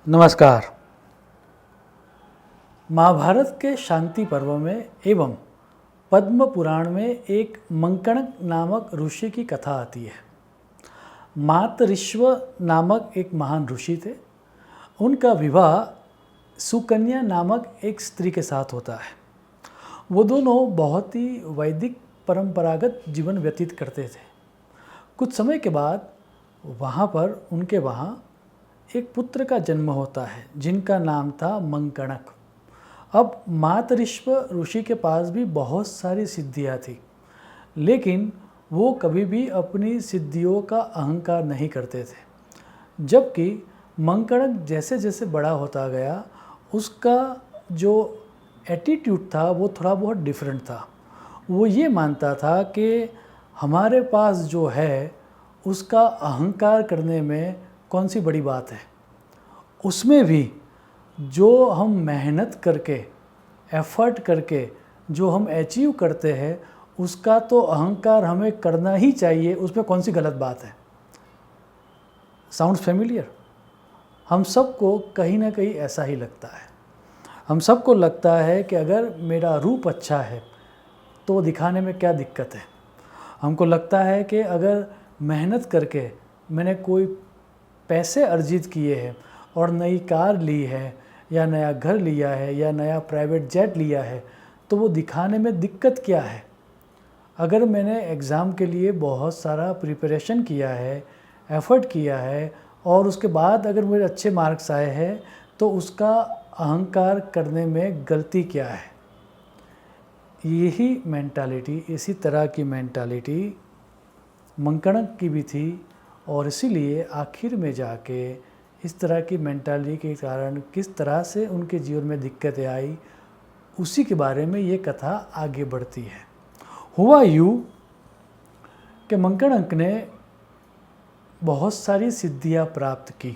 नमस्कार। महाभारत के शांति पर्व में एवं पद्म पुराण में एक मंकणक नामक ऋषि की कथा आती है। मातरिश्व नामक एक महान ऋषि थे। उनका विवाह सुकन्या नामक एक स्त्री के साथ होता है। वो दोनों बहुत ही वैदिक परंपरागत जीवन व्यतीत करते थे। कुछ समय के बाद उनके वहाँ एक पुत्र का जन्म होता है जिनका नाम था मंकणक। अब मातरिश्व ऋषि के पास भी बहुत सारी सिद्धियाँ थी, लेकिन वो कभी भी अपनी सिद्धियों का अहंकार नहीं करते थे। जबकि मंकणक जैसे जैसे बड़ा होता गया, उसका जो एटीट्यूड था वो थोड़ा बहुत डिफरेंट था। वो ये मानता था कि हमारे पास जो है उसका अहंकार करने में कौन सी बड़ी बात है। उसमें भी जो हम मेहनत करके, एफर्ट करके जो हम अचीव करते हैं, उसका तो अहंकार हमें करना ही चाहिए। उसमें कौन सी गलत बात है। Sounds familiar? हम सबको कहीं ना कहीं ऐसा ही लगता है। हम सबको लगता है कि अगर मेरा रूप अच्छा है तो दिखाने में क्या दिक्कत है। हमको लगता है कि अगर मेहनत करके मैंने कोई पैसे अर्जित किए हैं और नई कार ली है या नया घर लिया है या नया प्राइवेट जेट लिया है, तो वो दिखाने में दिक्कत क्या है। अगर मैंने एग्ज़ाम के लिए बहुत सारा प्रिपरेशन किया है, एफ़र्ट किया है और उसके बाद अगर मेरे अच्छे मार्क्स आए हैं, तो उसका अहंकार करने में गलती क्या है। यही मेंटालिटी, इसी तरह की मेंटालिटी मंकणक की भी थी और इसीलिए आखिर में जाके इस तरह की मेंटालिटी के कारण किस तरह से उनके जीवन में दिक्कतें आई, उसी के बारे में ये कथा आगे बढ़ती है। हुआ यूँ कि मंकणक ने बहुत सारी सिद्धियां प्राप्त की,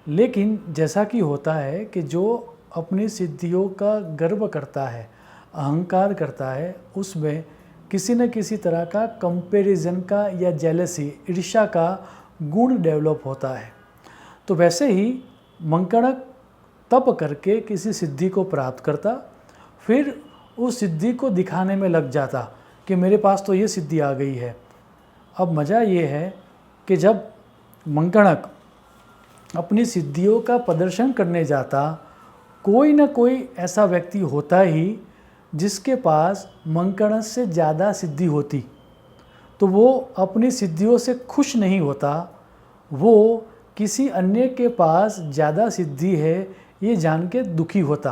लेकिन जैसा कि होता है कि जो अपनी सिद्धियों का गर्व करता है, अहंकार करता है, उसमें किसी न किसी तरह का कंपैरिजन का या जेलसी, ईर्ष्या का गुण डेवलप होता है। तो वैसे ही मंकणक तप करके किसी सिद्धि को प्राप्त करता, फिर उस सिद्धि को दिखाने में लग जाता कि मेरे पास तो ये सिद्धि आ गई है। अब मज़ा ये है कि जब मंकणक अपनी सिद्धियों का प्रदर्शन करने जाता, कोई ना कोई ऐसा व्यक्ति होता ही जिसके पास मंकणक से ज़्यादा सिद्धि होती, तो वो अपनी सिद्धियों से खुश नहीं होता। वो किसी अन्य के पास ज़्यादा सिद्धि है ये जान के दुखी होता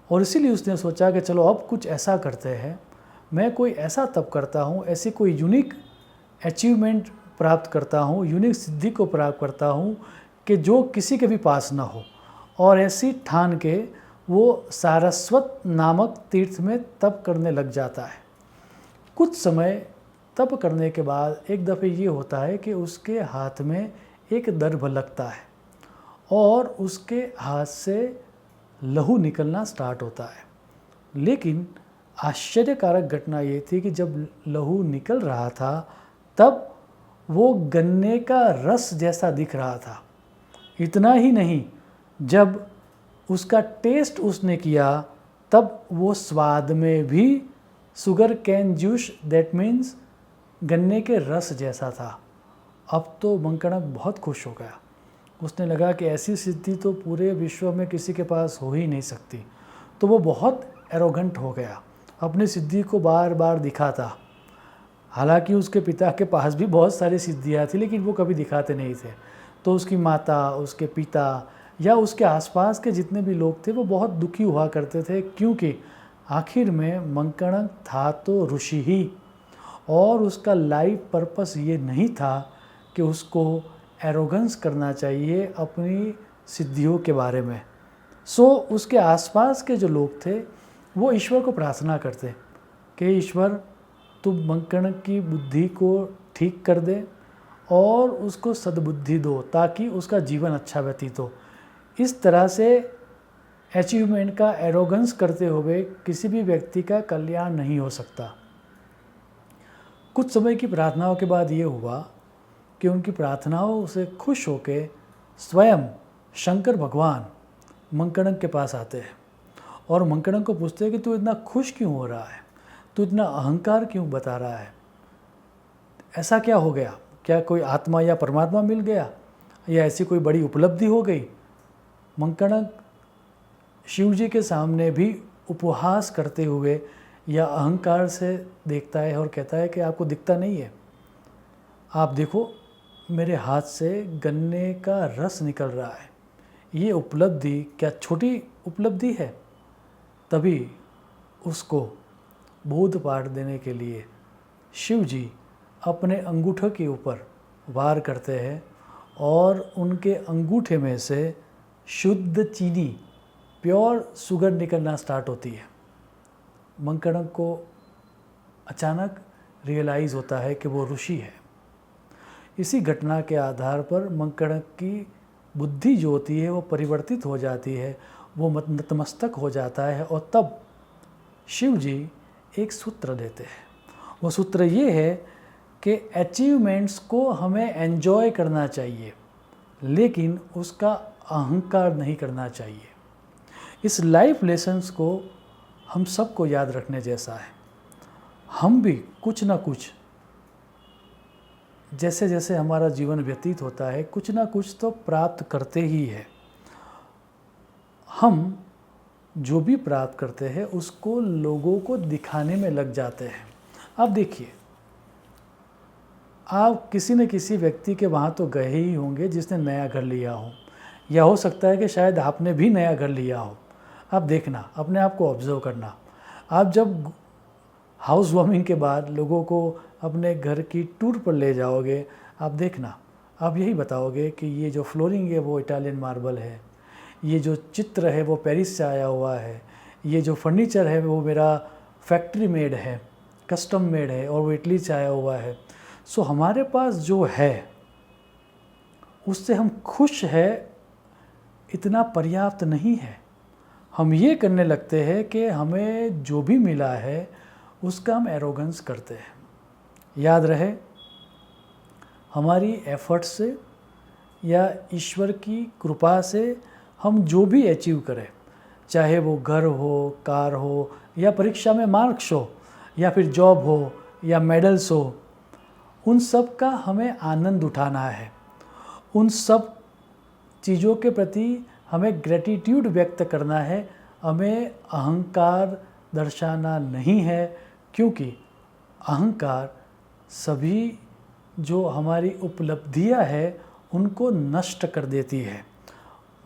और इसीलिए उसने सोचा कि चलो अब कुछ ऐसा करते हैं, मैं कोई ऐसा तप करता हूँ, ऐसी कोई यूनिक अचीवमेंट प्राप्त करता हूँ, यूनिक सिद्धि को प्राप्त करता हूँ कि जो किसी के भी पास ना हो। और ऐसी ठान के वो सारस्वत नामक तीर्थ में तप करने लग जाता है। कुछ समय तप करने के बाद एक दफ़े ये होता है कि उसके हाथ में एक दर्भ लगता है और उसके हाथ से लहू निकलना स्टार्ट होता है। लेकिन आश्चर्यकारक घटना ये थी कि जब लहू निकल रहा था तब वो गन्ने का रस जैसा दिख रहा था। इतना ही नहीं, जब उसका टेस्ट उसने किया तब वो स्वाद में भी sugar cane juice, that means गन्ने के रस जैसा था। अब तो मंकणक बहुत खुश हो गया। उसने लगा कि ऐसी सिद्धि तो पूरे विश्व में किसी के पास हो ही नहीं सकती। तो वो बहुत एरोगेंट हो गया, अपनी सिद्धि को बार बार दिखाता। हालांकि उसके पिता के पास भी बहुत सारी सिद्धियाँ थी, लेकिन वो कभी दिखाते नहीं थे। तो उसकी माता, उसके पिता या उसके आसपास के जितने भी लोग थे वो बहुत दुखी हुआ करते थे, क्योंकि आखिर में मंकणक था तो ऋषि ही और उसका लाइफ पर्पस ये नहीं था कि उसको एरोगेंस करना चाहिए अपनी सिद्धियों के बारे में। सो उसके आसपास के जो लोग थे वो ईश्वर को प्रार्थना करते कि ईश्वर तुम मंकणक की बुद्धि को ठीक कर दे और उसको सद्बुद्धि दो ताकि उसका जीवन अच्छा व्यतीत हो। इस तरह से अचीवमेंट का एरोगेंस करते हुए किसी भी व्यक्ति का कल्याण नहीं हो सकता। कुछ समय की प्रार्थनाओं के बाद ये हुआ कि उनकी प्रार्थनाओं से खुश होकर स्वयं शंकर भगवान मंकड़ंक के पास आते हैं और मंकड़ंक को पूछते हैं कि तू इतना खुश क्यों हो रहा है, तू इतना अहंकार क्यों बता रहा है, ऐसा क्या हो गया, क्या कोई आत्मा या परमात्मा मिल गया या ऐसी कोई बड़ी उपलब्धि हो गई। मंकड़ंक शिव जी के सामने भी उपहास करते हुए या अहंकार से देखता है और कहता है कि आपको दिखता नहीं है, आप देखो मेरे हाथ से गन्ने का रस निकल रहा है, ये उपलब्धि क्या छोटी उपलब्धि है। तभी उसको बोध पाठ देने के लिए शिव जी अपने अंगूठे के ऊपर वार करते हैं और उनके अंगूठे में से शुद्ध चीनी, प्योर शुगर निकलना स्टार्ट होती है। मंकड़ंक को अचानक रियलाइज़ होता है कि वो ऋषि है। इसी घटना के आधार पर मंकड़ंक की बुद्धि जो होती है वो परिवर्तित हो जाती है, वो नतमस्तक हो जाता है और तब शिव जी एक सूत्र देते हैं। वो सूत्र ये है कि अचीवमेंट्स को हमें एंजॉय करना चाहिए लेकिन उसका अहंकार नहीं करना चाहिए। इस लाइफ लेसन्स को हम सबको याद रखने जैसा है। हम भी कुछ ना कुछ, जैसे जैसे हमारा जीवन व्यतीत होता है, कुछ ना कुछ तो प्राप्त करते ही है। हम जो भी प्राप्त करते हैं उसको लोगों को दिखाने में लग जाते हैं। आप देखिए, आप किसी न किसी व्यक्ति के वहाँ तो गए ही होंगे जिसने नया घर लिया हो, या हो सकता है कि शायद आपने भी नया घर लिया हो। आप देखना, अपने आप को ऑब्जर्व करना। आप जब हाउस वार्मिंग के बाद लोगों को अपने घर की टूर पर ले जाओगे, आप देखना, आप यही बताओगे कि ये जो फ्लोरिंग है वो इटालियन मार्बल है, ये जो चित्र है वो पेरिस से आया हुआ है, ये जो फर्नीचर है वो मेरा फैक्ट्री मेड है, कस्टम मेड है और वो इटली से आया हुआ है। सो हमारे पास जो है उससे हम खुश है, इतना पर्याप्त नहीं है। हम ये करने लगते हैं कि हमें जो भी मिला है उसका हम एरोगेंस करते हैं। याद रहे, हमारी एफर्ट से या ईश्वर की कृपा से हम जो भी अचीव करें, चाहे वो घर हो, कार हो, या परीक्षा में मार्क्स हो, या फिर जॉब हो या मेडल्स हो, उन सब का हमें आनंद उठाना है। उन सब चीज़ों के प्रति हमें ग्रेटिट्यूड व्यक्त करना है, हमें अहंकार दर्शाना नहीं है, क्योंकि अहंकार सभी जो हमारी उपलब्धियां हैं उनको नष्ट कर देती है।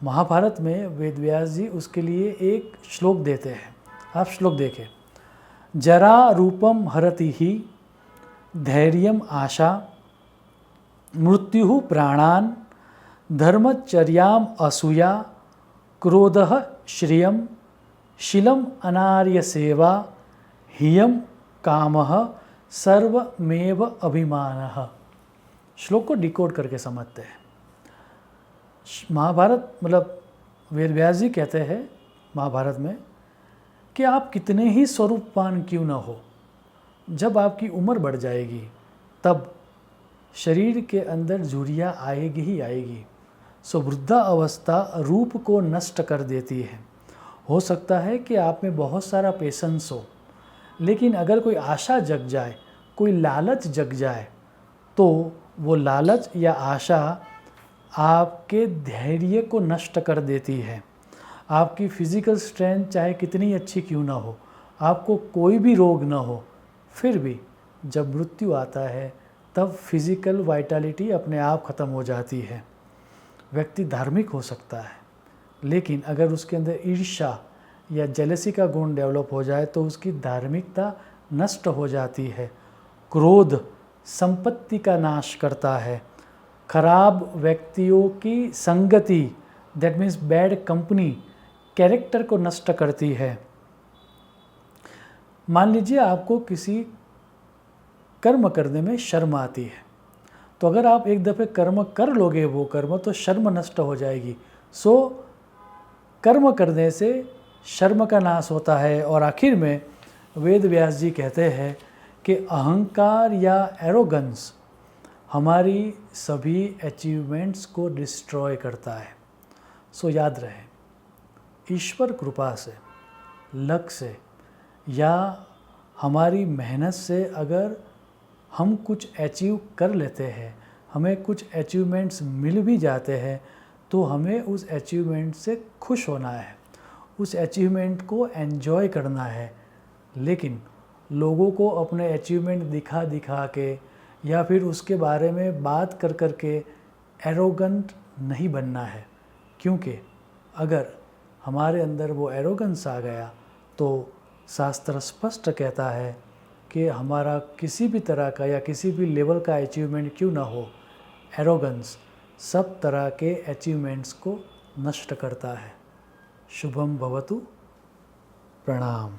महाभारत में वेद व्यास जी उसके लिए एक श्लोक देते हैं। आप श्लोक देखें। जरा रूपम हरति ही धैर्यम आशा मृत्यु प्राणान धर्मचर्याम असूया क्रोधः श्रियम शीलम अनार्य सेवा हियम कामः सर्वमेव अभिमानः। श्लोक को डिकोड करके समझते हैं। महाभारत मतलब वेद व्यास जी कहते हैं महाभारत में कि आप कितने ही स्वरूपवान क्यों न हो, जब आपकी उम्र बढ़ जाएगी तब शरीर के अंदर झुर्रियाँ आएगी ही आएगी। सो वृद्धा अवस्था रूप को नष्ट कर देती है। हो सकता है कि आप में बहुत सारा पेशेंस हो, लेकिन अगर कोई आशा जग जाए, कोई लालच जग जाए, तो वो लालच या आशा आपके धैर्य को नष्ट कर देती है। आपकी फिज़िकल स्ट्रेंथ चाहे कितनी अच्छी क्यों ना हो, आपको कोई भी रोग ना हो, फिर भी जब मृत्यु आता है तब फिज़िकल वाइटलिटी अपने आप ख़त्म हो जाती है। व्यक्ति धार्मिक हो सकता है, लेकिन अगर उसके अंदर ईर्ष्या या जेलसी का गुण डेवलप हो जाए तो उसकी धार्मिकता नष्ट हो जाती है। क्रोध संपत्ति का नाश करता है। खराब व्यक्तियों की संगति, that means bad company, character को नष्ट करती है। मान लीजिए आपको किसी कर्म करने में शर्म आती है, तो अगर आप एक दफ़े कर्म कर लोगे वो कर्म, तो शर्म नष्ट हो जाएगी। सो कर्म करने से शर्म का नाश होता है। और आखिर में वेद व्यास जी कहते हैं कि अहंकार या एरोगेंस हमारी सभी अचीवमेंट्स को डिस्ट्रॉय करता है। सो याद रहे, ईश्वर कृपा से, लक से या हमारी मेहनत से अगर हम कुछ अचीव कर लेते हैं, हमें कुछ अचीवमेंट्स मिल भी जाते हैं, तो हमें उस अचीवमेंट से खुश होना है, उस अचीवमेंट को एंजॉय करना है। लेकिन लोगों को अपने अचीवमेंट दिखा दिखा के या फिर उसके बारे में बात कर कर के एरोगेंट नहीं बनना है, क्योंकि अगर हमारे अंदर वो एरोगेंस आ गया तो शास्त्र स्पष्ट कहता है कि हमारा किसी भी तरह का या किसी भी लेवल का अचीवमेंट क्यों ना हो, एरोगेंस सब तरह के अचीवमेंट्स को नष्ट करता है। शुभम भवतु। प्रणाम।